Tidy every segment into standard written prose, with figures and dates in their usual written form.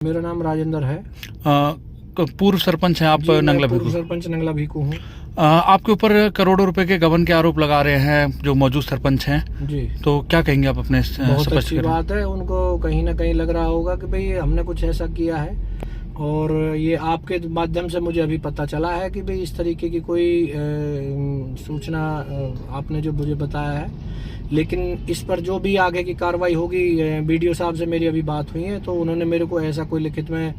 मेरा नाम राजेंद्र है। पूर्व सरपंच हैं आप जी, मैं नंगला पूर्व भीकू। सरपंच नंगला भीकू हूँ। आपके ऊपर करोड़ों रुपए के गबन के आरोप लगा रहे हैं जो मौजूद सरपंच हैं, जी, तो क्या कहेंगे आप अपने बहुत स्पष्ट अच्छी करें। बात है। उनको कहीं ना कहीं लग रहा होगा कि भाई हमने कुछ ऐसा किया है, और ये आपके माध्यम से मुझे अभी पता चला है कि भाई इस तरीके की कोई सूचना आपने जो मुझे बताया है। लेकिन इस पर जो भी आगे की कार्रवाई होगी, बीडीओ साहब से मेरी अभी बात हुई है, तो उन्होंने मेरे को ऐसा कोई लिखित में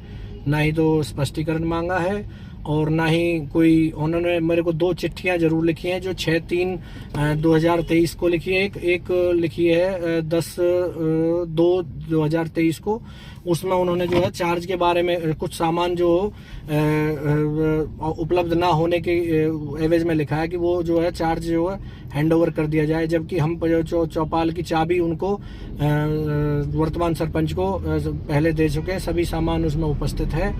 ना ही तो स्पष्टीकरण मांगा है, और ना ही कोई, उन्होंने मेरे को 2 चिट्ठियां जरूर लिखी हैं जो 6/3/2023 को लिखी है। एक लिखी है 10/2/2023 को। उसमें उन्होंने जो है चार्ज के बारे में कुछ सामान जो उपलब्ध ना होने के एवज में लिखा है कि वो जो है चार्ज जो है हैंड ओवर कर दिया जाए, जबकि हम जो चौपाल की चाबी उनको वर्तमान सरपंच को पहले दे चुके हैं। सभी सामान उसमें उपस्थित है,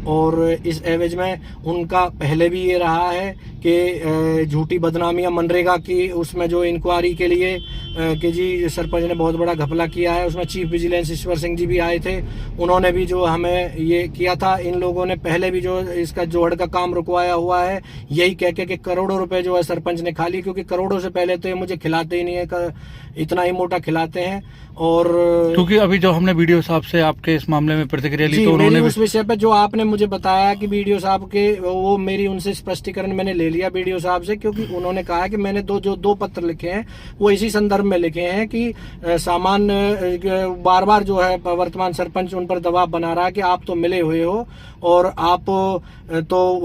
और इस एवज में उनका पहले भी ये रहा है कि झूठी बदनामियां मनरेगा की उसमें जो इंक्वायरी के लिए कि जी सरपंच ने बहुत बड़ा घपला किया है, उसमें चीफ विजिलेंस ईश्वर सिंह जी भी आए थे। उन्होंने भी जो हमें ये किया था। इन लोगों ने पहले भी जो इसका जोड़ का काम रुकवाया हुआ है, यही कह के कि करोड़ों रुपए जो है सरपंच ने खा लिए, क्योंकि करोड़ों से पहले तो ये मुझे खिलाते ही नहीं है, इतना ही मोटा खिलाते हैं। और क्योंकि अभी जो हमने वीडियो साहब से आपके इस मामले में प्रतिक्रिया ली, जी, तो उन्होंने उस विषय पे जो आपने मुझे बताया कि बीडीओ साहब के, वो मेरी उनसे स्पष्टीकरण मैंने ले लिया बीडीओ साहब से, क्योंकि उन्होंने कहा कि मैंने दो पत्र लिखे हैं, वो इसी संदर्भ में लिखे हैं कि सामान बार बार जो है वर्तमान सरपंच उन पर दबाव बना रहा है कि आप तो मिले हुए हो और आप तो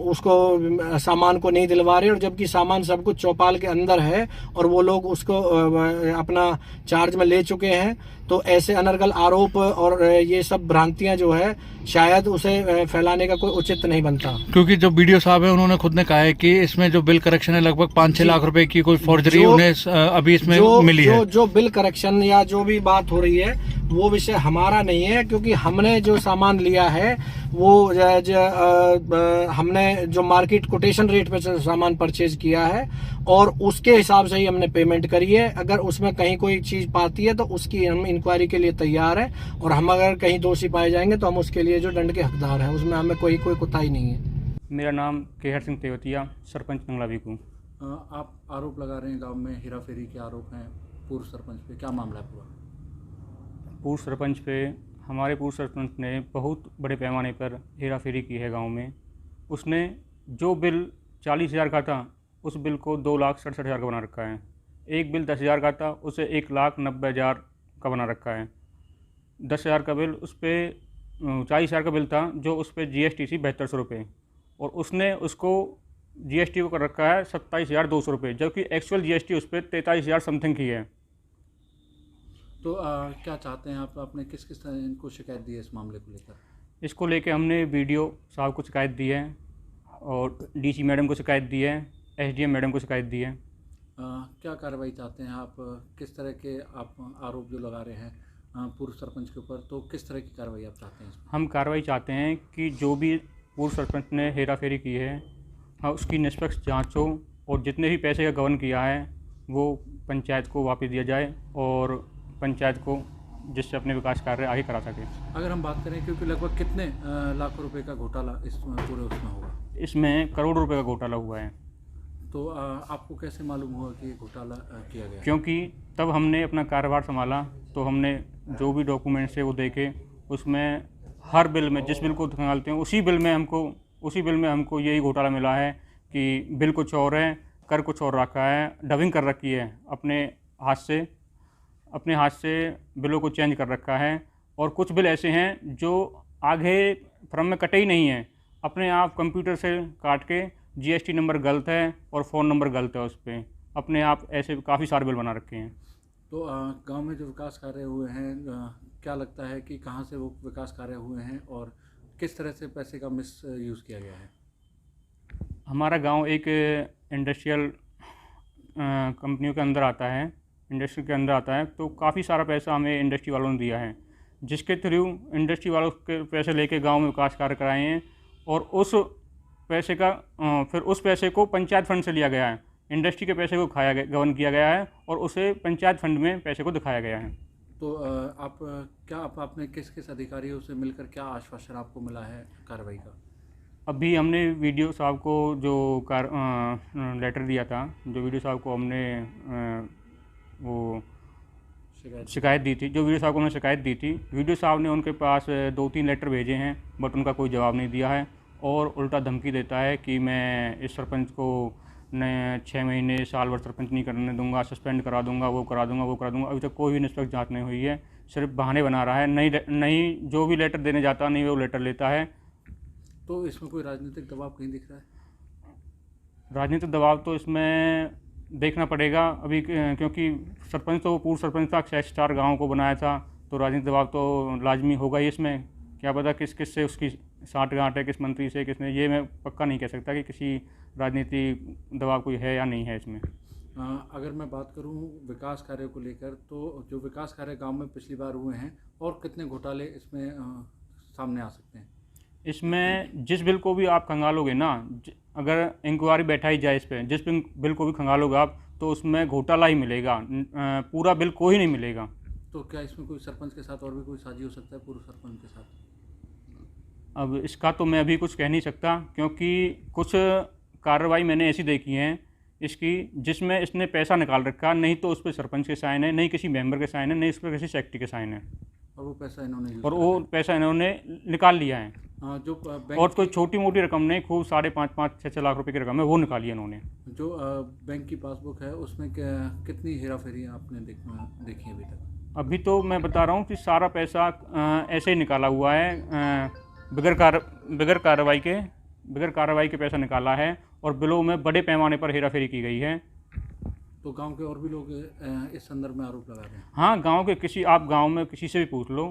उसको सामान को नहीं दिलवा रहे, और जबकि सामान सब कुछ चौपाल के अंदर है और वो लोग उसको अपना चार्ज में ले चुके हैं। तो ऐसे अनर्गल आरोप और ये सब भ्रांतियां जो है शायद उसे फैलाने का कोई उचित नहीं बनता। क्योंकि जो वीडियो साहब है उन्होंने खुद ने कहा है कि इसमें जो बिल करेक्शन है लगभग 5-6 लाख रुपए की कोई फॉर्जरी उन्हें अभी इसमें मिली है। जो बिल करेक्शन या जो भी बात हो रही है वो विषय हमारा नहीं है, क्योंकि हमने जो सामान लिया है वो हमने जो मार्केट कोटेशन रेट पे सामान परचेज किया है, और उसके हिसाब से ही हमने पेमेंट करी है। अगर उसमें कहीं कोई चीज पाती है तो उसकी हम इंक्वायरी के लिए तैयार हैं, और हम अगर कहीं दोषी पाए जाएंगे तो हम उसके लिए जो दंड के हकदार हैं, उसमें हमें कोई कुताही नहीं है। मेरा नाम केहर सिंह तेवतिया, सरपंच नंगला भीकू। आप आरोप लगा रहे हैं गांव में हेराफेरी के आरोप हैं पूर्व सरपंच पे, क्या मामला है पूरा? पूर्व सरपंच पे हमारे पूर्व सरपंच ने बहुत बड़े पैमाने पर हेराफेरी की है गांव में। उसने जो बिल 40,000 का था उस बिल को 2,67,000 का बना रखा है। एक बिल 10,000 का था, उसे 1,90,000 का बना रखा है। 10,000 का बिल, उस पर 40,000 का बिल था जो उस पर GST थी 7200 रुपये, और उसने उसको GST को कर रखा है 27,200 रुपये, जबकि एक्चुअल GST उस पर 43,000 समथिंग की है। तो क्या चाहते हैं आप? आपने किस किस तरह इनको शिकायत दी है इस मामले को लेकर? इसको लेके हमने BDO साहब को शिकायत दी है, और DC मैडम को शिकायत दी है, SDM मैडम को शिकायत दी है। क्या कार्रवाई चाहते हैं आप? किस तरह के आप आरोप जो लगा रहे हैं पूर्व सरपंच के ऊपर, तो किस तरह की कार्रवाई आप चाहते हैं इसमें? हम कार्रवाई चाहते हैं कि जो भी पूर्व सरपंच ने हेराफेरी की है, उसकी निष्पक्ष जांच हो, और जितने भी पैसे का गबन किया है वो पंचायत को वापस दिया जाए, और पंचायत को जिससे अपने विकास कार्य आगे करा सके। अगर हम बात करें, क्योंकि लगभग कितने लाखों रुपए का घोटाला इसमें पूरे उसमें होगा? इसमें करोड़ों रुपए का घोटाला हुआ है। तो आपको कैसे मालूम हुआ कि घोटाला किया गया? क्योंकि तब हमने अपना कार्यभार संभाला, तो हमने जो भी डॉक्यूमेंट्स है वो देखे, उसमें हर बिल में जिस बिल को निकालते हैं उसी बिल में हमको यही घोटाला मिला है कि बिल कुछ और है, कर कुछ और रखा है, डबिंग कर रखी है, अपने हाथ से बिलों को चेंज कर रखा है। और कुछ बिल ऐसे हैं जो आगे फ्रम में कटे ही नहीं हैं, अपने आप कंप्यूटर से काट के GST नंबर गलत है और फ़ोन नंबर गलत है, उस पर अपने आप ऐसे काफ़ी सारे बिल बना रखे हैं। तो गांव में जो विकास कार्य हुए हैं, क्या लगता है कि कहां से वो विकास कार्य हुए हैं और किस तरह से पैसे का मिस यूज़ किया गया है? हमारा गांव एक इंडस्ट्रियल कंपनियों के अंदर आता है, इंडस्ट्री के अंदर आता है, तो काफ़ी सारा पैसा हमें इंडस्ट्री वालों ने दिया है, जिसके थ्रू इंडस्ट्री वालों के पैसे लेके गांव में विकास कार्य कराए हैं। और उस पैसे का फिर उस पैसे को पंचायत फंड से लिया गया है, इंडस्ट्री के पैसे को गबन किया गया है, और उसे पंचायत फंड में पैसे को दिखाया गया है। तो आप क्या आपने किस किस अधिकारियों से मिलकर क्या आश्वासन आपको मिला है कार्रवाई का? अभी हमने वीडियो साहब को जो लेटर दिया था, जो वीडियो साहब को हमने वो शिकायत दी थी, जो वीडियो साहब को हमने शिकायत दी थी, वीडियो साहब ने उनके पास 2-3 लेटर भेजे हैं, बट उनका कोई जवाब नहीं दिया है और उल्टा धमकी देता है कि मैं इस सरपंच को न 6 महीने साल भर सरपंच नहीं करने दूंगा, सस्पेंड करा दूंगा, वो करा दूंगा। अभी तक कोई भी निष्पक्ष जांच नहीं हुई है, सिर्फ बहाने बना रहा है। नहीं जो भी लेटर देने जाता नहीं वो लेटर लेता है। तो इसमें कोई राजनीतिक दबाव कहीं दिख रहा है? राजनीतिक दबाव तो इसमें देखना पड़ेगा अभी, क्योंकि सरपंच तो पूर्व सरपंच था, 6 स्टार गाँव को बनाया था, तो राजनीतिक दबाव तो लाजमी होगा ही इसमें। क्या पता किस से उसकी साठगांठ है, किस मंत्री से, किसने, ये मैं पक्का नहीं कह सकता कि किसी राजनीतिक दबाव कोई है या नहीं है इसमें। अगर मैं बात करूं विकास कार्य को लेकर, तो जो विकास कार्य गांव में पिछली बार हुए हैं और कितने घोटाले इसमें सामने आ सकते हैं? इसमें जिस बिल को भी आप खंगालोगे ना, अगर इंक्वायरी बैठाई जाए इस पर, जिस बिल को भी खंगालोगे आप, तो उसमें घोटाला ही मिलेगा, पूरा बिल को ही नहीं मिलेगा। तो क्या इसमें कोई सरपंच के साथ और भी कोई साझी हो सकता है पूर्व सरपंच के साथ? अब इसका तो मैं अभी कुछ कह नहीं सकता, क्योंकि कुछ कार्रवाई मैंने ऐसी देखी है इसकी जिसमें इसने पैसा निकाल रखा, नहीं तो उस पर सरपंच के साइन है, नहीं किसी मेंबर के साइन है, नहीं उस पर किसी सेक्रेटरी के साइन है, और वो पैसा इन्होंने निकाल लिया है। जो बैंक और कोई छोटी मोटी रकम नहीं, खूब 5.5-6 लाख रुपए की रकम है, वो निकाली है इन्होंने। जो बैंक की पासबुक है उसमें कितनी हेराफेरी आपने देखी अभी तक? अभी तो मैं बता रहा हूँ कि सारा पैसा ऐसे ही निकाला हुआ है, बगैर कार्रवाई के पैसा निकाला है, और बिलों में बड़े पैमाने पर हेराफेरी की गई है। तो गांव के और भी लोग इस संदर्भ में आरोप लगा रहे हैं? हाँ, गांव के आप गांव में किसी से भी पूछ लो,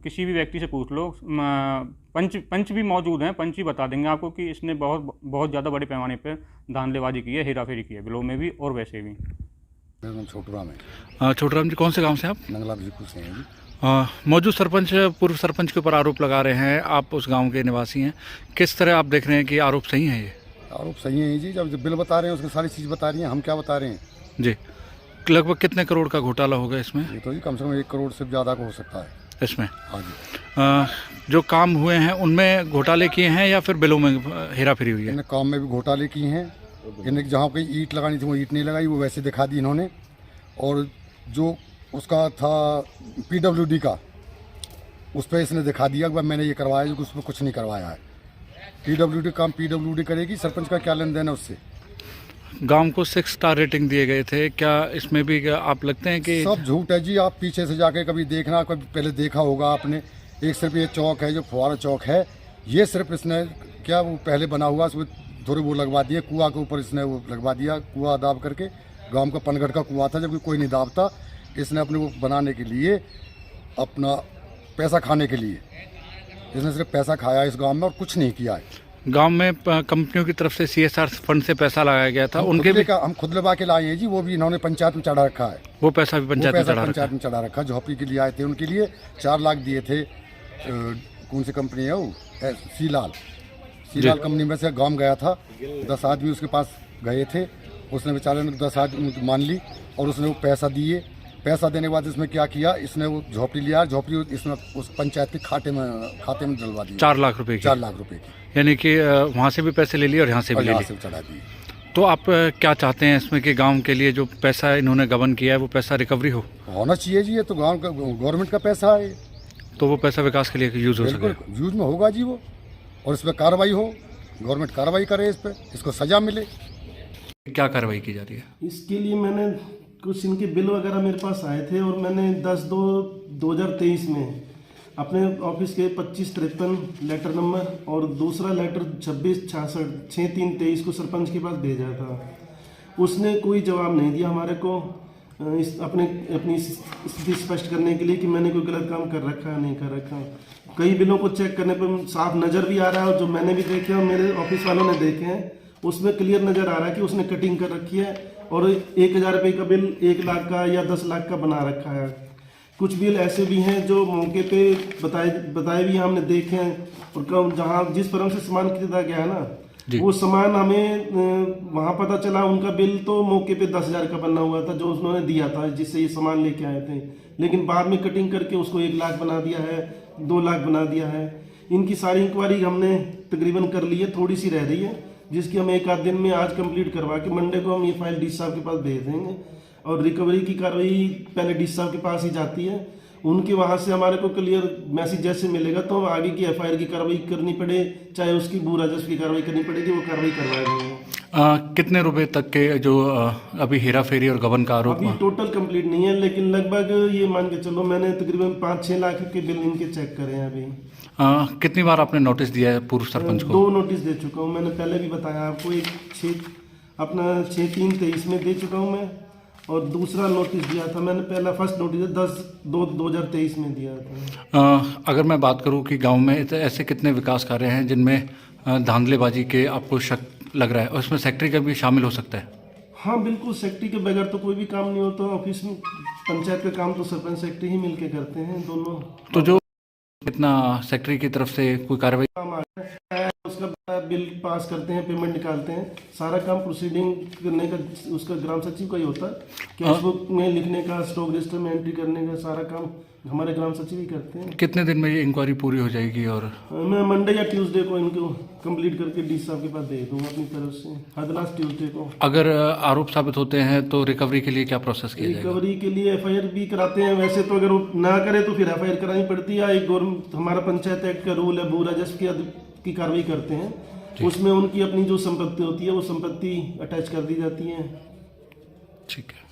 किसी भी व्यक्ति से पूछ लो, पंच भी मौजूद हैं, पंच ही बता देंगे आपको कि इसने बहुत ज़्यादा बड़े पैमाने पर धांधलेबाजी की है, हेराफेरी की है, बिलों में भी और वैसे भी। मेरा नाम छोटूराम है। छोटूराम जी, कौन से गांव से आप? नंगला बिल्कुल से हैं जी। मौजूद सरपंच पूर्व सरपंच के ऊपर आरोप लगा रहे हैं, आप उस गांव के निवासी हैं, किस तरह आप देख रहे हैं कि आरोप सही है? ये आरोप सही है जी, जब बिल बता रहे हैं उसकी सारी चीज़ बता रही हैं, हम क्या बता रहे हैं जी। लगभग कितने करोड़ का घोटाला होगा इसमें? ये तो जी कम से कम 1 करोड़ से ज़्यादा का हो सकता है इसमें। हाँ जी। जो काम हुए हैं उनमें घोटाले किए हैं या फिर बिलों में हेराफेरी हुई है? इन्हें काम में भी घोटाले किए हैं, इन्हें जहाँ कहीं ईंट लगानी थी वो ईंट नहीं लगाई, वो वैसे दिखा दी इन्होंने। और जो उसका था PWD का, उस पर इसने दिखा दिया कि मैंने ये करवाया, जो उसमें कुछ नहीं करवाया है। PWD काम PWD करेगी, सरपंच का क्या लेन देन है उससे? गांव को 6 स्टार रेटिंग दिए गए थे, क्या इसमें भी आप लगते हैं कि सब झूठ है जी? आप पीछे से जाके कभी देखना, कभी पहले देखा होगा आपने। एक सिर्फ ये चौक है जो फुवारा चौक है, ये सिर्फ इसने क्या वो पहले बना हुआ, उसमें थोड़े वो लगवा दिए, कुआं के ऊपर इसने वो लगवा दिया, कुआं दाब करके। गांव का पनगढ़ का कुआं था, जबकि कोई नहीं दाबता। इसने अपने वो बनाने के लिए, अपना पैसा खाने के लिए इसने सिर्फ पैसा खाया इस गांव में और कुछ नहीं किया है। गांव में कंपनियों की तरफ से CSR फंड से पैसा लगाया गया था, उनके भी हम खुद लगा के लाए हैं जी, वो भी इन्होंने पंचायत में चढ़ा रखा है। वो पैसा भी पंचायत में चढ़ा रखा। झोपड़ी के लिए आए थे, उनके लिए 4 लाख दिए थे। कौन सी कंपनी है वो? सीलाल कंपनी में से गांव गया था, 10 आदमी उसके पास गए थे, उसने बेचारे ने 10 आदमी मान ली और उसने वो पैसा दिए। पैसा देने के बाद इसमें क्या किया, इसने वो झोपड़ी लिया, झोपड़ी इसने उस पंचायत के खाते में डलवा दी 4 लाख रुपए की। 4 लाख रुपए की, यानी कि वहाँ से भी पैसे ले लिए और यहाँ से भी ले लिए, चढ़ा दिए। तो आप क्या चाहते हैं इसमें कि गांव के लिए जो पैसा इन्होंने गबन किया है वो पैसा रिकवरी होना चाहिए जी? ये तो गांव का गवर्नमेंट का पैसा है, तो वो पैसा विकास के लिए यूज हो सके। यूज में होगा जी वो, और इस पर कार्रवाई हो, गवर्नमेंट कार्रवाई करे इस पर, इसको सजा मिले। क्या कार्रवाई की जा रही है? इसके लिए मैंने कुछ इनके बिल वगैरह मेरे पास आए थे, और मैंने 10/2/2023 में अपने ऑफिस के 2553 लेटर नंबर और दूसरा लेटर 2666/6/3/23 को सरपंच के पास भेजा था। उसने कोई जवाब नहीं दिया हमारे को अपनी स्थिति स्पष्ट करने के लिए कि मैंने कोई गलत काम कर रखा है नहीं कर रखा। कई बिलों को चेक करने पर साफ नज़र भी आ रहा है, और जो मैंने भी देखे और मेरे ऑफिस वालों ने देखे हैं उसमें क्लियर नज़र आ रहा है कि उसने कटिंग कर रखी है, और 1000 रुपये का बिल 1 लाख का या 10 लाख का बना रखा है। कुछ बिल ऐसे भी हैं जो मौके पे बताए भी हमने देखे हैं, और जहाँ जिस फर्म से सामान खरीदा गया है ना, जी। वो सामान हमें वहाँ पता चला उनका बिल तो मौके पे 10,000 का बना हुआ था जो उन्होंने दिया था जिससे ये सामान लेके आए थे, लेकिन बाद में कटिंग करके उसको 1 लाख बना दिया है, 2 लाख बना दिया है। इनकी सारी इंक्वायरी हमने तकरीबन कर ली है, थोड़ी सी रह रही है जिसकी हम 1 आध दिन में आज कंप्लीट करवा के मंडे को हम ये फाइल डी साहब के पास भेज देंगे और रिकवरी की कार्रवाई पहले डी साहब के पास ही जाती है। उनके वहाँ से हमारे को क्लियर मैसेज जैसे मिलेगा तो आगे की एफआईआर की कार्रवाई करनी पड़े, चाहे उसकी भू राजस्व की कार्रवाई करनी पड़ेगी, वो कार्रवाई करवाए जाएंगे। कितने रुपए तक के जो अभी हेरा फेरी और गबन का आरोप अभी टोटल कंप्लीट नहीं है, लेकिन लगभग ये मान के चलो मैंने तकरीबन 5-6 लाख के बिल इनके चेक करे हैं अभी। कितनी बार आपने नोटिस दिया है पूर्व सरपंच को? 2 नोटिस दे चुका हूँ, मैंने पहले भी बताया आपको, एक 6/3/23 में दे चुका हूँ मैं, और दूसरा नोटिस दिया था मैंने, पहला फर्स्ट नोटिस 10/2/2023 में दिया था। अगर मैं बात करूं कि गांव में ऐसे कितने विकास कार्य हैं जिनमें धांधलेबाजी के आपको शक लग रहा है और उसमें सेक्रेटरी का भी शामिल हो सकता है? हाँ बिल्कुल, सेक्रेटरी के बगैर तो कोई भी काम नहीं होता ऑफिस में। पंचायत का काम तो सरपंच सेक्रेटरी ही मिलके करते हैं दोनों। तो जो कितना सेक्रेटरी की तरफ से कोई कार्रवाई काम आ गया है उसका बिल पास करते हैं, पेमेंट निकालते हैं, सारा काम प्रोसीडिंग करने का उसका ग्राम सचिव का ही होता है। कैशबुक में लिखने का, स्टॉक रजिस्टर में एंट्री करने का सारा काम हमारे ग्राम सचिव ही करते हैं। कितने दिन में ये इंक्वायरी पूरी हो जाएगी? और मैं मंडे या ट्यूसडे को इनको कंप्लीट करके डी साहब के पास दे दूंगा अपनी तरफ से, हर लास्ट ट्यूसडे को। अगर आरोप साबित होते हैं तो रिकवरी के लिए क्या प्रोसेस किया जाएगा? रिकवरी के लिए एफआईआर भी कराते हैं, वैसे तो अगर वो ना करे तो फिर एफआईआर करानी पड़ती है। एक गवर्नमेंट हमारा पंचायत एक्ट का रूल है, भू राजस्व की कार्रवाई करते हैं, उसमें उनकी अपनी जो संपत्ति होती है वो संपत्ति अटैच कर दी जाती है। ठीक है।